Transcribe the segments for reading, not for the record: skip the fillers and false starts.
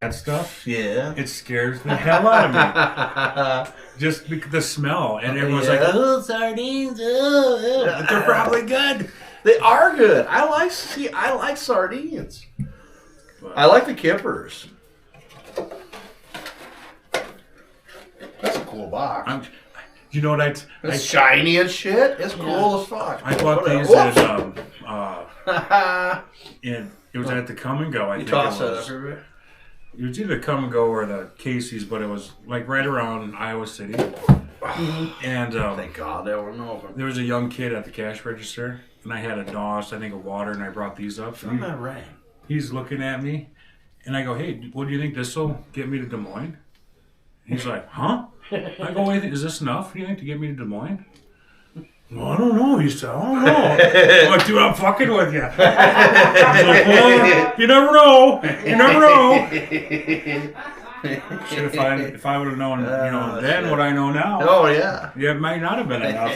that stuff. Yeah. It scares the hell out of me. Just the smell. And everyone's like, oh, sardines. Oh. But they're probably good. They are good. I like sardines. I like the kippers. That's a cool box. You know what It's shiny as shit. It's cool as fuck. I bought these at and it was at the Come and Go. I think it was. It was either Come and Go or the Casey's, but it was like right around Iowa City. And thank God they weren't open. There was a young kid at the cash register, and I had a DOS, I think, of water, and I brought these up. Isn't that right? He's looking at me, and I go, "Hey, what do you think this will get me to Des Moines?" He's like, "Huh?" I go, "Wait, is this enough? Do you think to get me to Des Moines?" Well, I don't know. He said, "I don't know." I'm like, "Dude, I'm fucking with you." He's like, "Well, you never know. You never know." Shit, if I would have known, then shit. What I know now. Oh yeah. Yeah, it might not have been enough.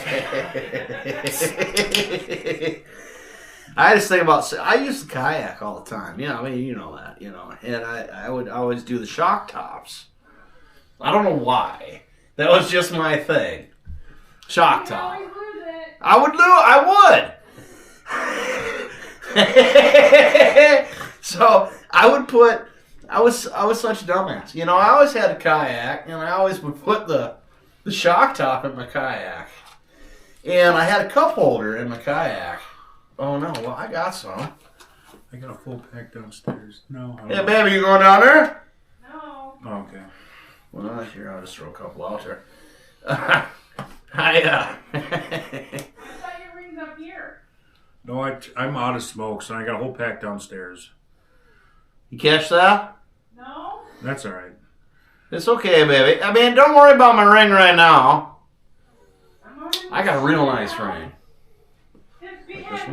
I just think about. I use the kayak all the time. Yeah, I mean, you know that, and I would always do the shock tops. I don't know why. That was just my thing. Shock top. I would. So I would put. I was such a dumbass. I always had a kayak, and I always would put the shock top in my kayak. And I had a cup holder in my kayak. Oh no! Well, I got some. I got a full pack downstairs. No. Yeah, baby, you going down there? No. Oh, okay. Well, here, I'll just throw a couple out there. I thought your ring's up here. No, I'm out of smokes, and I got a whole pack downstairs. You catch that? No. That's all right. It's okay, baby. I mean, don't worry about my ring right now. I got a real nice ring.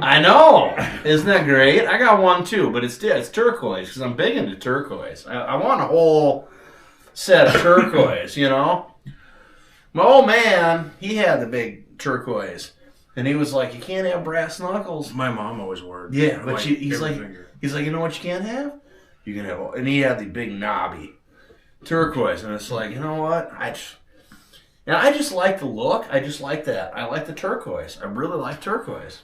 I know. Isn't that great? I got one too, but it's turquoise because I'm big into turquoise. I want a whole set of turquoise, My old man, he had the big turquoise, and he was like, "You can't have brass knuckles." My mom always wore. Yeah, but he's like, "You know what you can't have? You can have." And he had the big knobby turquoise, and it's like, you know what? I just like the look. I just like that. I like the turquoise. I really like turquoise.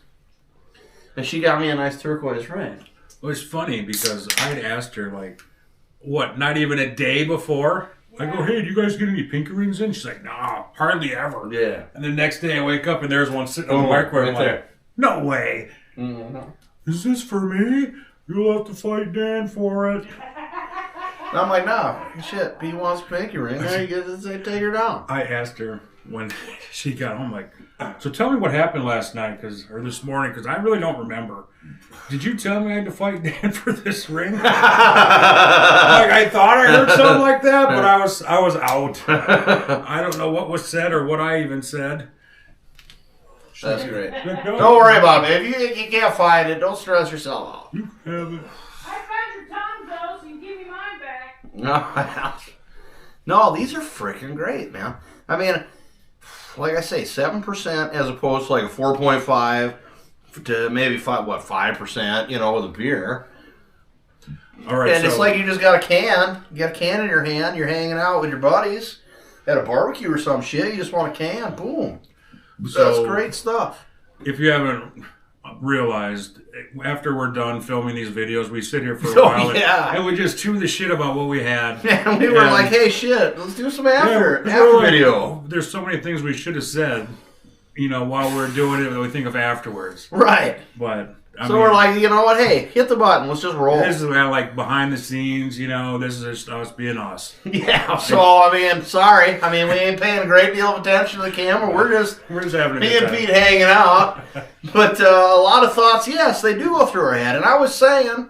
And she got me a nice turquoise ring. Well, it's funny because I'd asked her, not even a day before? Yeah. I go, "Hey, do you guys get any pinky rings in?" She's like, "Nah, hardly ever." Yeah. And the next day I wake up and there's one sitting on the microwave. Right there. No way. Mm-hmm. Is this for me? You'll have to fight Dan for it. And I'm like, "No, shit, Pete wants a pinky ring. There you go, take her down." I asked her when she got home, so tell me what happened last night, or this morning, because I really don't remember. Did you tell me I had to fight Dan for this ring? I thought I heard something like that, but I was out. I don't know what was said or what I even said. That's great. Don't worry about it. If you can't find it, don't stress yourself out. You have it. I found your tongue, though, so you give me mine back. No, these are freaking great, man. I mean, like I say, 7% as opposed to like a 4.5 to maybe 5%, with a beer. All right, and it's like you just got a can. You got a can in your hand. You're hanging out with your buddies at a barbecue or some shit. You just want a can. Boom. So that's great stuff. If you haven't realized, after we're done filming these videos, we sit here for a while and we just chew the shit about what we had. And we were like, "Hey, shit, let's do some after video." There's so many things we should have said, while we're doing it that we think of afterwards. Right. But we're like, you know what? Hey, hit the button. Let's just roll. This is kind of like behind the scenes. This is just us being us. Yeah. So sorry. We ain't paying a great deal of attention to the camera. We're just having me and Pete hanging out. But a lot of thoughts, yes, they do go through our head. And I was saying,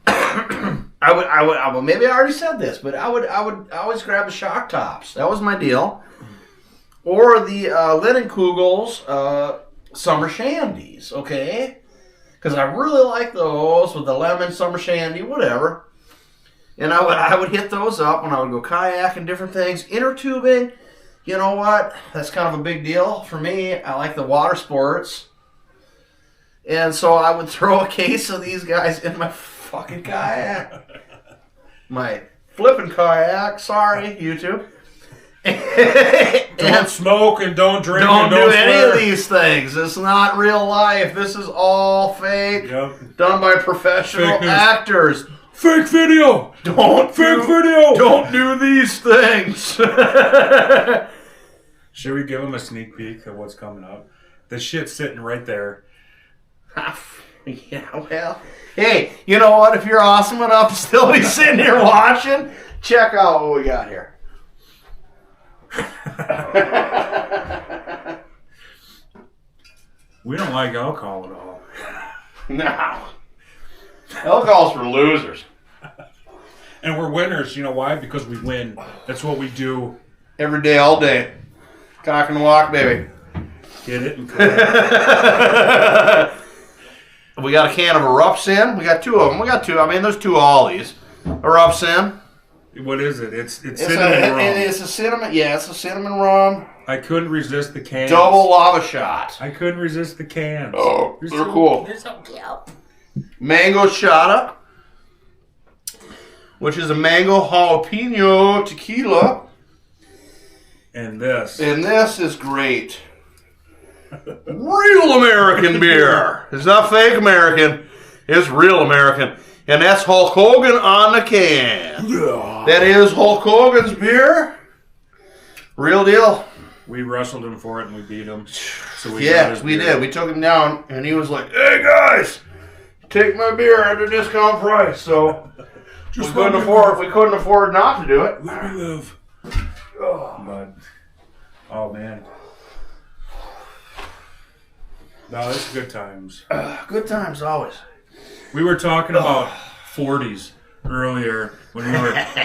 I would. Maybe I already said this, but I would always grab the shock tops. That was my deal. Or the Linnenkugel's summer shandies. Okay. Because I really like those with the lemon, summer shandy, whatever. And I would hit those up when I would go kayaking, different things. Inner tubing, you know what? That's kind of a big deal for me. I like the water sports. And so I would throw a case of these guys in my fucking kayak. my flipping kayak. Sorry, YouTube. Don't smoke and don't drink Don't and do don't any swear. of these things. It's not real life. This is all fake. Yep. Done by professional Fake news. actors. Fake video. Don't Fake video. Don't do these things. Should we give them a sneak peek of what's coming up? The shit's sitting right there. Yeah, well. Hey, you know what? If you're awesome enough to still be sitting here watching, check out what we got here. We don't like alcohol at all. No. Alcohol's for losers. And we're winners. You know why? Because we win. That's what we do. Every day, all day. Cock and walk, baby. Get it? And We got a can of Erupsin. We got two of them. There's two Ollies. Erupsin. what is it? It's cinnamon rum. It's a cinnamon. Yeah, it's a cinnamon rum. I couldn't resist the cans. Double lava shot. I couldn't resist the cans. Oh, they're cool. They're so cute. Mango Shada, which is a mango jalapeno tequila. And this. And this is great. Real American beer. It's not fake American. It's real American. And that's Hulk Hogan on the can. Yeah. That is Hulk Hogan's beer. Real deal. We wrestled him for it and we beat him. So got Yeah, his we beer. did. We took him down and he was like, "Hey guys, take my beer at a discount price." So we couldn't afford not to do it. Let me live. But, oh man. No, it's good times. Good times always. We were talking about 40s earlier when we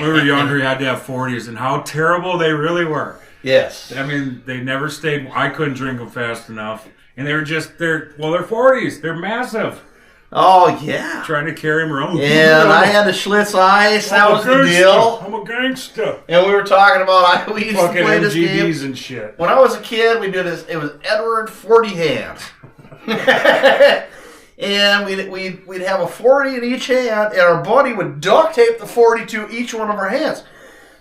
were younger. You had to have 40s and how terrible they really were. Yes. I mean, they never stayed. I couldn't drink them fast enough, and they're 40s. They're massive. Oh yeah. Trying to carry them around. And I had the Schlitz Ice. That was the deal. I'm a gangster. And we were talking about we used to Fucking play this game. MGDs and shit. When I was a kid, we did this. It was Edward 40 hands. And we'd have a 40 in each hand, and our buddy would duct tape the 40 to each one of our hands.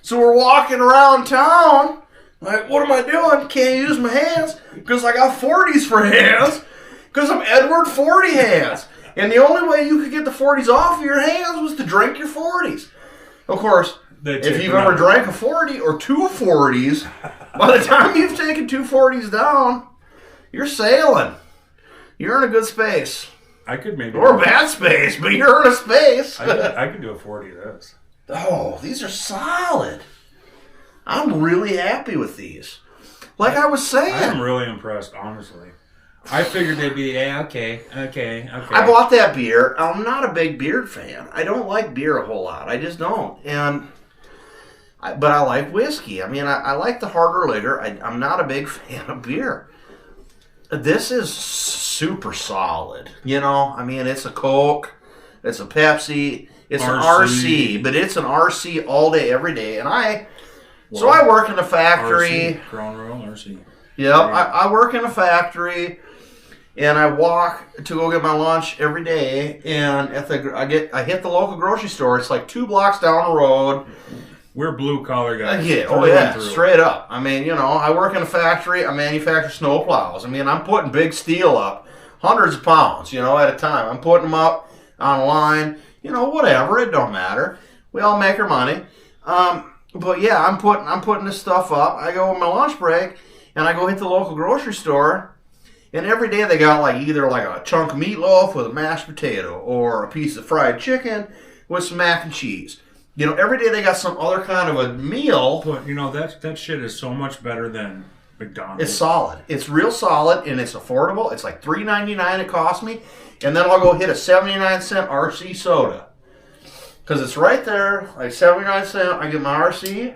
So we're walking around town, like, what am I doing? Can't use my hands because I got 40s for hands because I'm Edward 40 hands. And the only way you could get the 40s off of your hands was to drink your 40s. Of course, if you've ever drank a 40 or two 40s, by the time you've taken two 40s down, you're sailing. You're in a good space. I could maybe. Or a bad space, but you're in a space. I could do a 40 of this. Oh, these are solid. I'm really happy with these. Like I was saying. I'm really impressed, honestly. I figured they'd be, okay. I bought that beer. I'm not a big beer fan. I don't like beer a whole lot. I just don't. But I like whiskey. I mean, I like the harder liquor. I'm not a big fan of beer. This is super solid. You know, I mean, it's a Coke, it's a Pepsi, it's an RC, but it's an RC all day, every day. And I work in a factory. RC, Crown Royal, RC. Yeah, I work in a factory, and I walk to go get my lunch every day. And I hit the local grocery store. It's like 2 blocks down the road. We're blue collar guys. Yeah, straight up. I mean, you know, I work in a factory. I manufacture snow plows. I mean, I'm putting big steel up, hundreds of pounds, you know, at a time. I'm putting them up on a line, you know, whatever. It don't matter. We all make our money. But yeah, I'm putting this stuff up. I go on my lunch break, and I go hit the local grocery store, and every day they got either a chunk of meatloaf with a mashed potato or a piece of fried chicken with some mac and cheese. You know, every day they got some other kind of a meal. But, you know, that shit is so much better than McDonald's. It's solid. It's real solid, and it's affordable. It's like $3.99 it cost me. And then I'll go hit a 79-cent RC soda. Because it's right there, like 79 cents. I get my RC.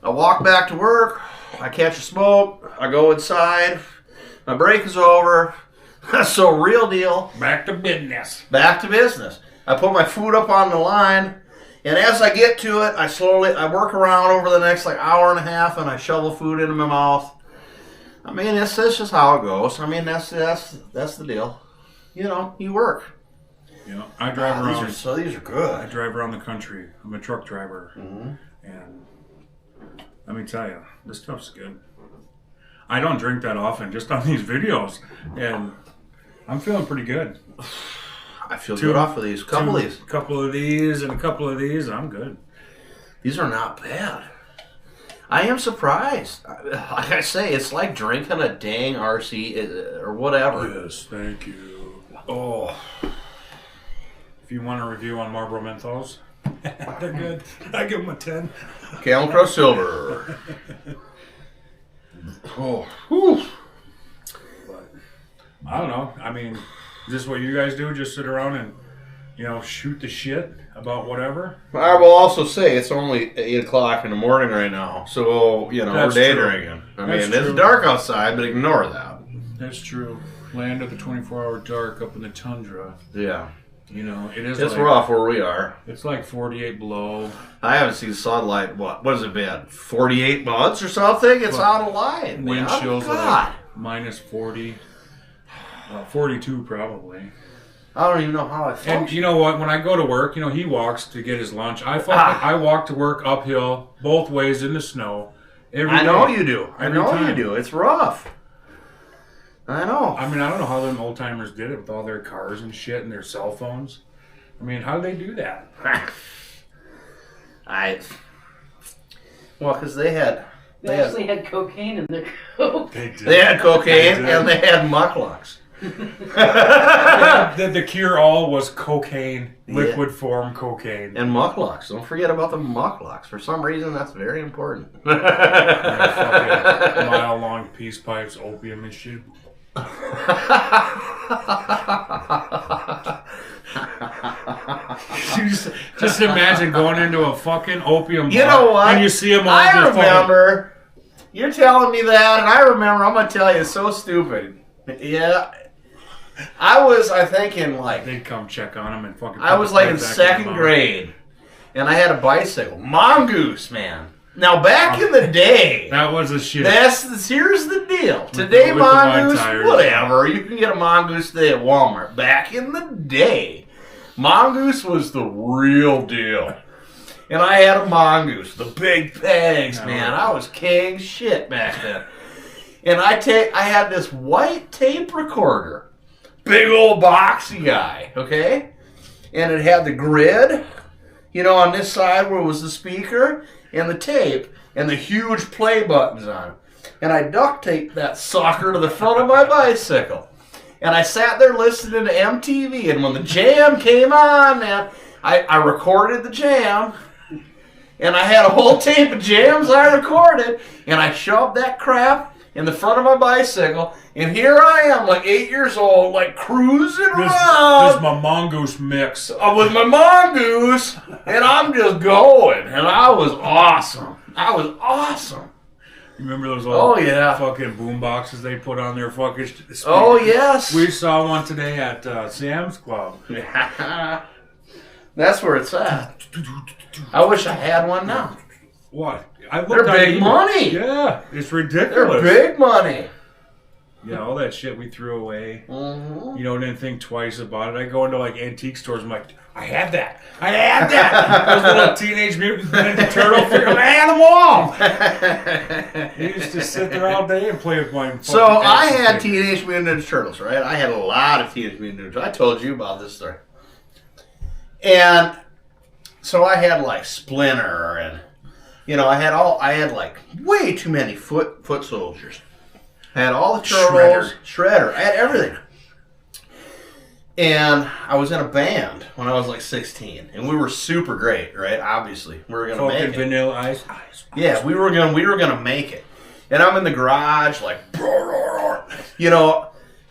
I walk back to work. I catch a smoke. I go inside. My break is over. So real deal. Back to business. Back to business. I put my food up on the line, and as I get to it, I work around over the next hour and a half, and I shovel food into my mouth. I mean, that's just how it goes. I mean, that's the deal. You know, you work. You know, I drive around. These are good. I drive around the country. I'm a truck driver, and let me tell you, this stuff's good. I don't drink that often, just on these videos, and I'm feeling pretty good. I feel good off of these. Couple of these, and a couple of these, and I'm good. These are not bad. I am surprised. Like I say, it's like drinking a dang RC or whatever. Yes, thank you. Oh. If you want a review on Marlboro Menthols, they're good. I give them a 10. Camel Crow Silver. Oh. Whew. But, I don't know. I mean, is this what you guys do? Just sit around and, shoot the shit about whatever? I will also say it's only 8 o'clock in the morning right now. So, we're day drinking. I mean, it's dark outside, but ignore that. That's true. Land of the 24-hour dark up in the tundra. Yeah. It is. It's rough where we are. It's like 48 below. I haven't seen sunlight. What has it been? 48 months or something? It's out of line. Wind chills like minus 40. 42 probably. I don't even know how I function. And you know what? When I go to work, he walks to get his lunch. I walk to work uphill, both ways in the snow. I know you do. I know you do. It's rough. I know. I mean, I don't know how them old timers did it with all their cars and shit and their cell phones. I mean, how do they do that? Because they actually had cocaine in their coke. They did. They had cocaine and they had mucklucks. The cure-all was cocaine, liquid form cocaine. And mucklucks. Don't forget about the mucklucks. For some reason, that's very important. Fucking mile-long peace pipes, opium and shit. just imagine going into a fucking opium bar. You know what? And you see them all. I remember. You're telling me that, and I remember. I'm going to tell you, it's so stupid. Yeah. I think in like... They'd come check on them and fucking... I was like in second grade, and I had a bicycle. Mongoose, man. Now, back in the day... That was a shit. Here's the deal. Today, with Mongoose, whatever. You can get a Mongoose today at Walmart. Back in the day, Mongoose was the real deal. And I had a Mongoose. The big pegs, man. I was king shit back then. And I had this white tape recorder. Big old boxy guy, okay? And it had the grid, on this side where was the speaker, and the tape, and the huge play buttons on it. And I duct taped that sucker to the front of my bicycle. And I sat there listening to MTV, and when the jam came on, man, I recorded the jam, and I had a whole tape of jams I recorded, and I shoved that crap in the front of my bicycle, and here I am, like 8 years old, like cruising around. This is my Mongoose mix. With my Mongoose, and I'm just going, and I was awesome. You remember those old yeah. fucking boom boxes they put on their fucking speakers? Oh, yes. We saw one today at Sam's Club. That's where it's at. I wish I had one now. What? They're big money. Yeah, it's ridiculous. They're big money. Yeah, all that shit we threw away. Mm-hmm. Didn't think twice about it. I go into like antique stores. I'm like, I have that. Those little Teenage Mutant Ninja Turtle figures. I had them all. He used to sit there all day and play with my. So I had Teenage Mutant Ninja Turtles, right? I had a lot of Teenage Mutant Ninja Turtles. I told you about this story. And so I had like Splinter and. I had like way too many foot soldiers. I had all the turtles, Shredder. I had everything. And I was in a band when I was like 16, and we were super great, right? Obviously, we were gonna make it. Vanilla Ice. Yeah, we were gonna make it. And I'm in the garage, like,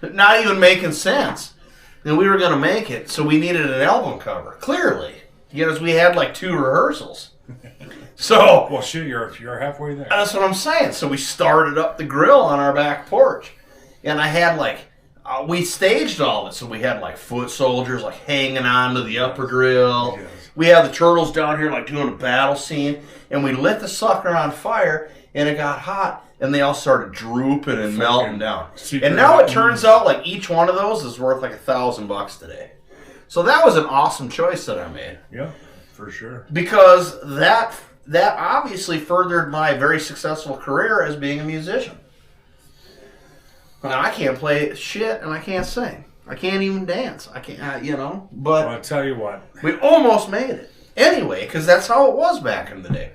not even making sense. And we were gonna make it, so we needed an album cover. Clearly, because we had like 2 rehearsals. So, well, shit, you're halfway there. That's what I'm saying. So we started up the grill on our back porch, and I had like we staged all of it. So we had like foot soldiers like hanging onto the upper grill. Yes. We had the turtles down here like doing a battle scene, and we lit the sucker on fire, and it got hot, and they all started drooping and melting down. And now it turns out like each one of those is worth like $1,000 today. So that was an awesome choice that I made. Yeah, for sure. Because that obviously furthered my very successful career as being a musician. And I can't play shit and I can't sing. I can't even dance. I can't, But Well, I'll tell you what. we almost made it. Anyway, because that's how it was back in the day.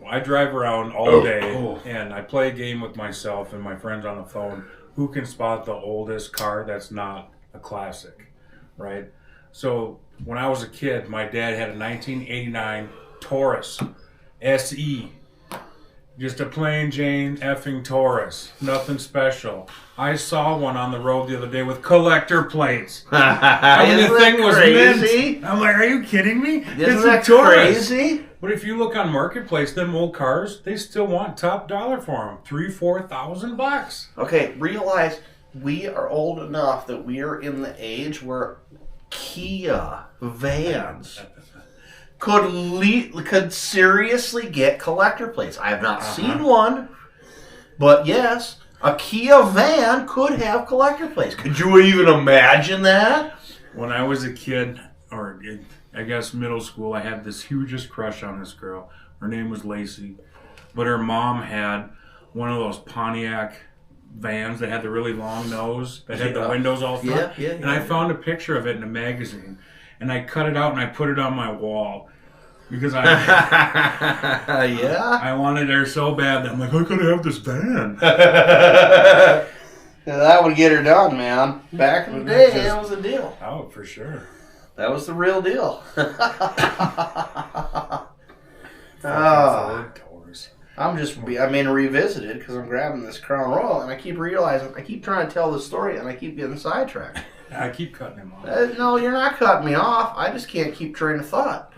I drive around all day, and I play a game with myself and my friends on the phone. Who can spot the oldest car that's not a classic, right? So when I was a kid, my dad had a 1989 Taurus SE. Just a plain Jane effing Taurus. Nothing special. I saw one on the road the other day with collector plates. I mean, the thing was crazy? mint. I'm like, are you kidding me? Isn't that crazy? But if you look on Marketplace, them old cars, they still want top dollar for them. $3,000-$4,000. Okay, realize we are old enough that we are in the age where Kia vans could seriously get collector plates. I have not seen one, but yes, a Kia van could have collector plates. Could you even imagine that? When I was a kid, or I guess middle school, I had this hugest crush on this girl. Her name was Lacey, but her mom had one of those Pontiac vans that had the really long nose, that had the windows all front. Yeah. And I found a picture of it in a magazine, and I cut it out and I put it on my wall because I Yeah. I wanted her so bad that I'm like, I gotta have this van. That would get her done, man. Back in the day, that was the deal. Oh, for sure. That was the real deal. Ford Taurus. I'm revisited because I'm grabbing this Crown Royal and I keep realizing, I keep trying to tell the story and I keep getting sidetracked. I keep cutting him off. No, you're not cutting me off. I just can't keep train of thought.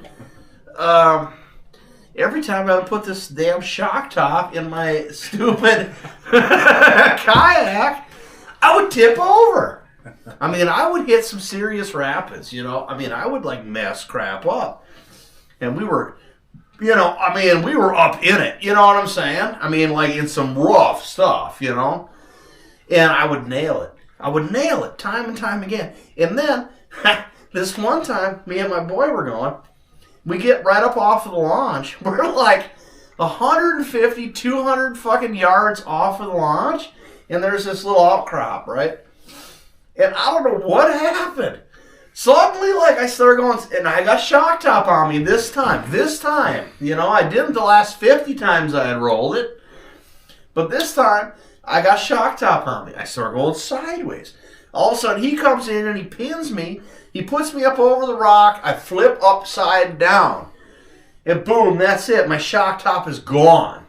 Every time I would put this damn shock top in my stupid kayak, I would tip over. I would hit some serious rapids, I would mess crap up. And we were, we were up in it, you know what I'm saying? In some rough stuff, And I would nail it. I would nail it time and time again. And then, this one time, me and my boy were going, we get right up off of the launch. We're 150, 200 fucking yards off of the launch. And there's this little outcrop, right? And I don't know what happened. Suddenly, I started going, and I got shock top on me this time. I didn't the last 50 times I had rolled it. But this time, I got shock top on me. I started going sideways. All of a sudden, he comes in and he pins me. He puts me up over the rock. I flip upside down. And boom, that's it. My shock top is gone.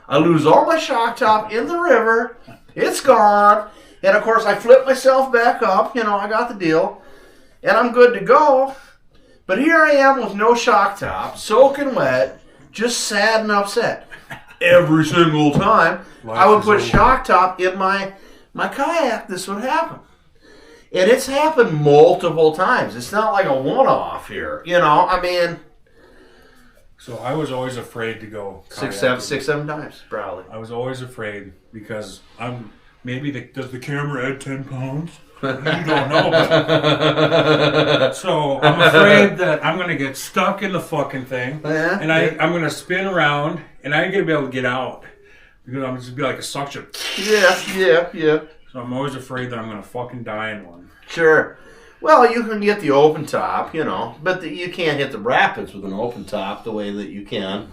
I lose all my shock top in the river. It's gone. And of course, I flip myself back up. I got the deal. And I'm good to go. But here I am with no shock top, soaking wet, just sad and upset. Every single time I would put shock top in my kayak, this would happen. And it's happened multiple times. It's not like a one-off here. So I was always afraid to go six, seven times, probably. I was always afraid because does the camera add 10 pounds? You don't know. So I'm afraid that I'm going to get stuck in the fucking thing. Yeah, and I'm going to spin around and I ain't going to be able to get out. Because I'm just going to be like a suction. Yeah. So I'm always afraid that I'm going to fucking die in one. Sure. Well, you can get the open top, but you can't hit the rapids with an open top the way that you can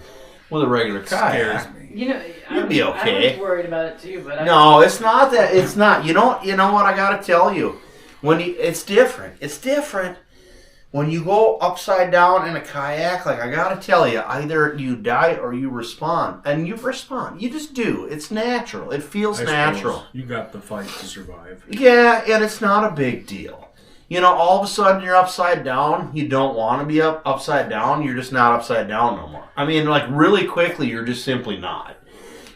with a regular kayak. Scares me. You'd be okay. I was worried about it too, but no, it's not that. It's not. You know what I got to tell you? It's different. It's different when you go upside down in a kayak. I got to tell you, either you die or you respond, and you respond. You just do. It's natural. It feels natural. You got the fight to survive. Yeah, and it's not a big deal. All of a sudden you're upside down. You don't want to be upside down. You're just not upside down no more. Really quickly, you're just simply not.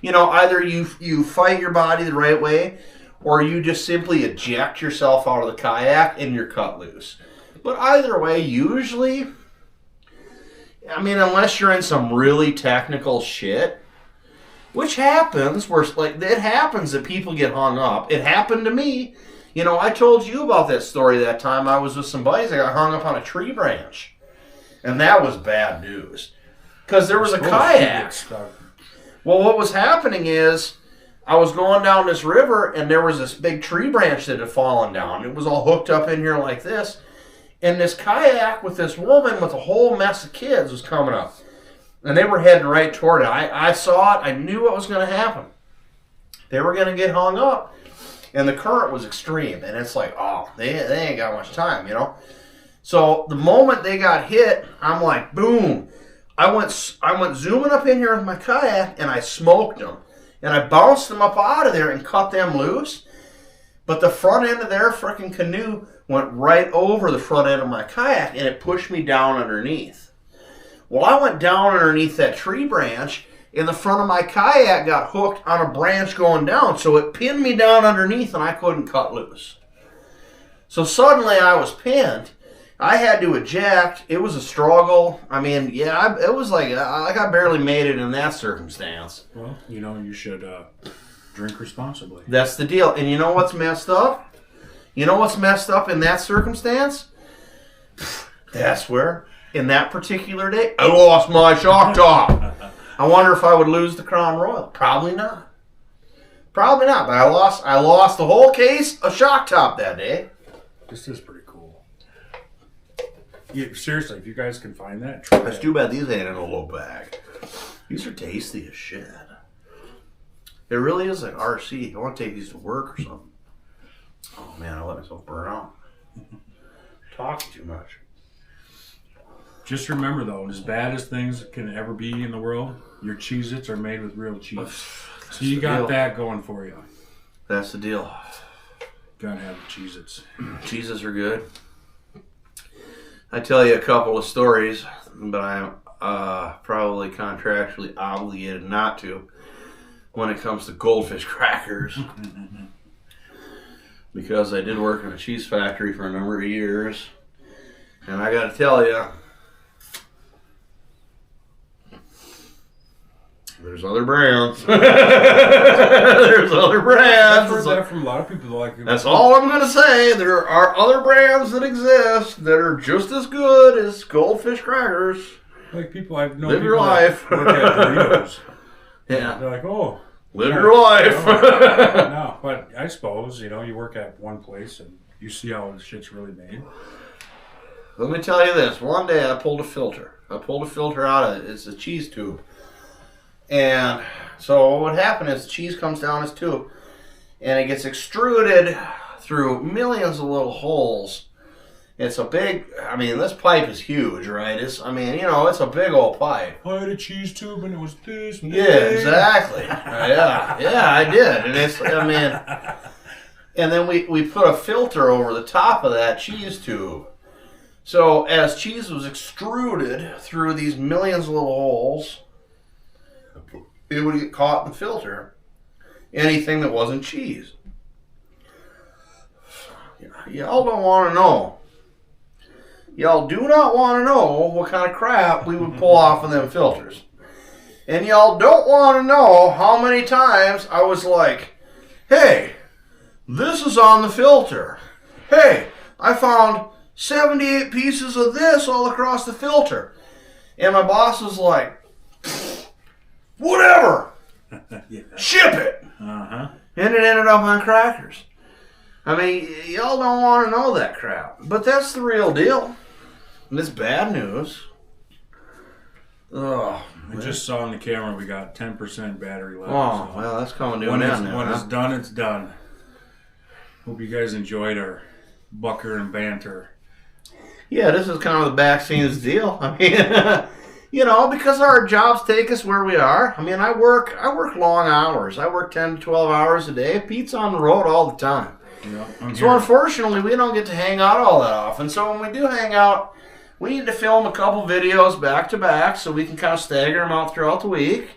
Either you fight your body the right way, or you just simply eject yourself out of the kayak and you're cut loose. But either way, usually, unless you're in some really technical shit, which happens, it happens that people get hung up. It happened to me. You know, I told you about that story that time I was with some buddies. I got hung up on a tree branch. And that was bad news. Because there was a kayak. Well, what was happening is I was going down this river and there was this big tree branch that had fallen down. It was all hooked up in here like this. And this kayak with this woman with a whole mess of kids was coming up. And they were heading right toward it. I saw it. I knew what was going to happen. They were going to get hung up. And the current was extreme. And it's like, oh, they ain't got much time, you know. So the moment they got hit, I'm like, boom. I went zooming up in here with my kayak, and I smoked them. And I bounced them up out of there and cut them loose. But the front end of their freaking canoe went right over the front end of my kayak, and it pushed me down underneath. Well, I went down underneath that tree branch, and the front of my kayak got hooked on a branch going down, so it pinned me down underneath, and I couldn't cut loose. So suddenly I was pinned. I had to eject. It was a struggle. I mean, yeah, it was like I barely made it in that circumstance. Well, you know, you should drink responsibly. That's the deal. And you know what's messed up? You know what's messed up in that circumstance? That's where, in that particular day, I lost my shock top. I wonder if I would lose the Crown Royal. Probably not. Probably not. But I lost the whole case of shock top that day. This is pretty cool. Yeah, seriously, if you guys can find that, try It's it. too bad these ain't in a little bag. These are tasty as shit. It really is like RC. I want to take these to work or something. Oh man, I let myself burn out. Talking too much. Just remember, though, as bad as things can ever be in the world, your Cheez-Its are made with real cheese. So you got that going for you. That's the deal. Gotta have the Cheez-Its. Cheeses are good. I tell you a couple of stories, but I'm probably contractually obligated not to when it comes to goldfish crackers. Because I did work in a cheese factory for a number of years. And I gotta tell you, there's other brands. There's other brands. I've heard that from a lot of people. Like, That's all I'm going to say. There are other brands that exist that are just as good as goldfish crackers. like people I've known. Live people your life. that work at Doritos. Yeah. They're like, oh. Live your life. No, but I suppose, you know, you work at one place and you see how the shit's really made. Let me tell you this. One day I pulled a filter. I pulled a filter out of it. It's a cheese tube. And so what happened is the cheese comes down this tube and it gets extruded through millions of little holes. It's a big, I mean, this pipe is huge, right? It's a big old pipe. I had a cheese tube and it was this. Yeah, exactly. Yeah, I did. And and then we put a filter over the top of that cheese tube. So as cheese was extruded through these millions of little holes, it would get caught in the filter. Anything that wasn't cheese. Y'all don't want to know. Y'all do not want to know what kind of crap we would pull off of them filters. And y'all don't want to know how many times I was like, hey, this is on the filter. Hey, I found 78 pieces of this all across the filter. And my boss was like, whatever. Yeah. Ship it. Uh-huh. And it ended up on crackers. I mean, y'all don't want to know that crap. But that's the real deal. And it's bad news. Oh, I just saw on the camera we got 10% battery left. oh so well, that's coming to when an it's, end now. when Huh? it's done, it's done. Hope you guys enjoyed our bucker and banter. Yeah, this is kind of the back scenes deal. I mean, because our jobs take us where we are. I mean, I work long hours. I work 10 to 12 hours a day. Pete's on the road all the time. Yeah, So unfortunately, we don't get to hang out all that often. So when we do hang out, we need to film a couple videos back to back so we can kind of stagger them out throughout the week.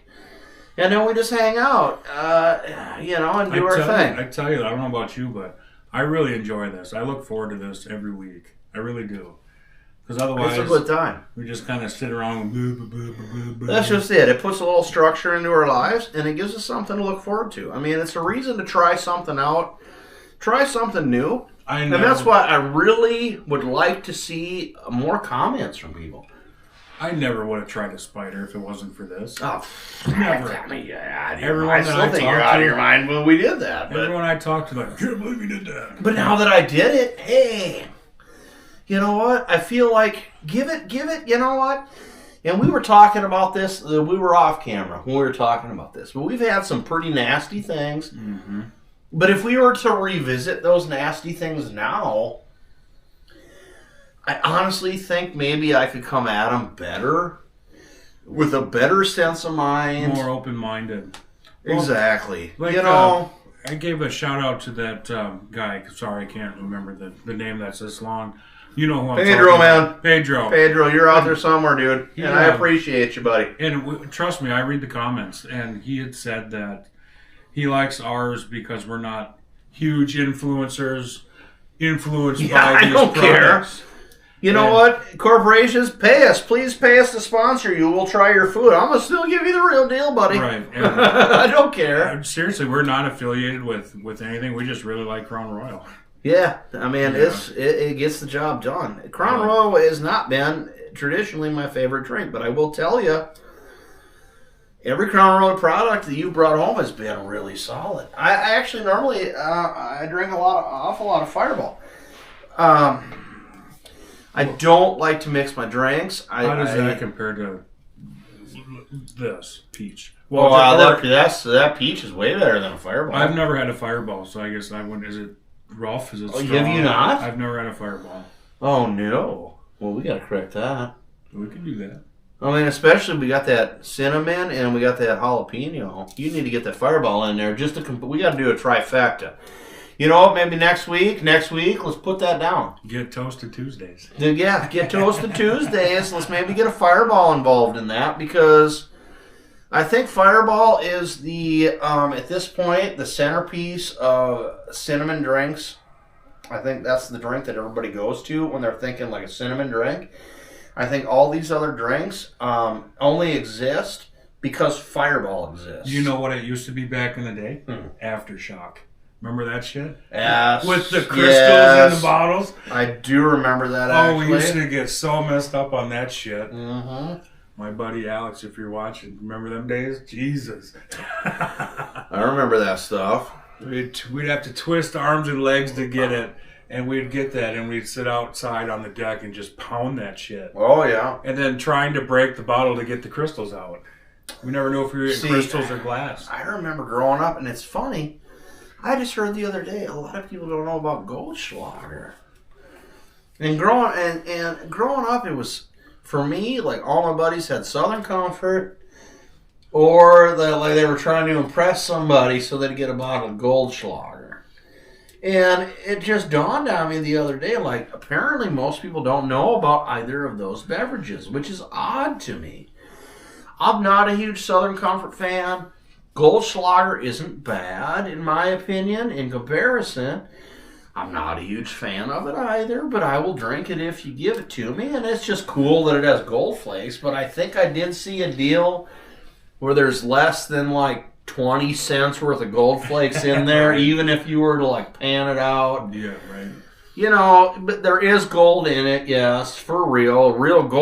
And then we just hang out, and do our thing. I tell you, I don't know about you, but I really enjoy this. I look forward to this every week. I really do. Because otherwise, It's a good time. we just kind of sit around and That's just it. It puts a little structure into our lives, and it gives us something to look forward to. I mean, it's a reason to try something out Try something new. I know. And that's why I really would like to see more comments from people. I never would have tried a spider if it wasn't for this. Oh, Never. I mean, Everyone I that still I think you're talked out of to- your mind when we did that. But, Everyone I talked to, like, I can't believe you did that. but now that I did it, hey, you know what? I feel like give it. You know what? And we were talking about this. We were off camera when we were talking about this. But we've had some pretty nasty things. Mm-hmm. But if we were to revisit those nasty things now, I honestly think maybe I could come at them better, with a better sense of mind. More open-minded. Exactly. Like, you know, I gave a shout-out to that guy. Sorry, I can't remember the name that's this long. You know who I'm Pedro, talking man. about. Pedro. Pedro, you're out there somewhere, dude. Yeah. And I appreciate you, buddy. And trust me, I read the comments, and he had said that he likes ours because we're not huge influencers influenced Yeah, by I these don't care. products. You know what? Corporations, pay us. Please pay us to sponsor you. We'll try your food. I'm going to still give you the real deal, buddy. Right. And, I don't care. seriously, we're not affiliated with anything. We just really like Crown Royal. Yeah, I mean, Yeah. it gets the job done. Crown Yeah. Royal has not been traditionally my favorite drink, but I will tell you, every Crown Royal product that you brought home has been really solid. I actually normally I drink awful lot of Fireball. I don't like to mix my drinks. How does that compare to this peach? Well, that peach is way better than a Fireball. I've never had a Fireball, so I guess I wouldn't. Is it rough? Is it strong? Have you not? I've never had a Fireball. Oh no! Well, we got to correct that. We could do that. I mean, especially we got that cinnamon and we got that jalapeno. You need to get that Fireball in there just to. We got to do a trifecta. You know what? Maybe next week, let's put that down. Get Toasted Tuesdays. Yeah, get Toasted Tuesdays. Let's maybe get a Fireball involved in that because I think Fireball is the at this point the centerpiece of cinnamon drinks. I think that's the drink that everybody goes to when they're thinking like a cinnamon drink. I think all these other drinks only exist because Fireball exists. You know what it used to be back in the day? Aftershock. Remember that shit? Yes. With the crystals in the bottles? I do remember that, Oh, actually. we used to get so messed up on that shit. Mm-hmm. My buddy Alex, if you're watching, remember them days? Jesus. I remember that stuff. We'd have to twist arms and legs to get it, and we'd get that, and we'd sit outside on the deck and just pound that shit. Oh, yeah. And then trying to break the bottle to get the crystals out. We never knew if we were getting See, crystals or glass. I remember growing up, and it's funny. I just heard the other day a lot of people don't know about Goldschlager. And growing up, it was for me like all my buddies had Southern Comfort, or they were trying to impress somebody so they'd get a bottle of Goldschlager. And it just dawned on me the other day, like apparently most people don't know about either of those beverages, which is odd to me. I'm not a huge Southern Comfort fan. Goldschlager isn't bad, in my opinion, in comparison. I'm not a huge fan of it either, but I will drink it if you give it to me. And it's just cool that it has gold flakes, but I think I did see a deal where there's less than like 20 cents worth of gold flakes in there, even if you were to like pan it out. Yeah, right. You know, but there is gold in it, yes, for real gold.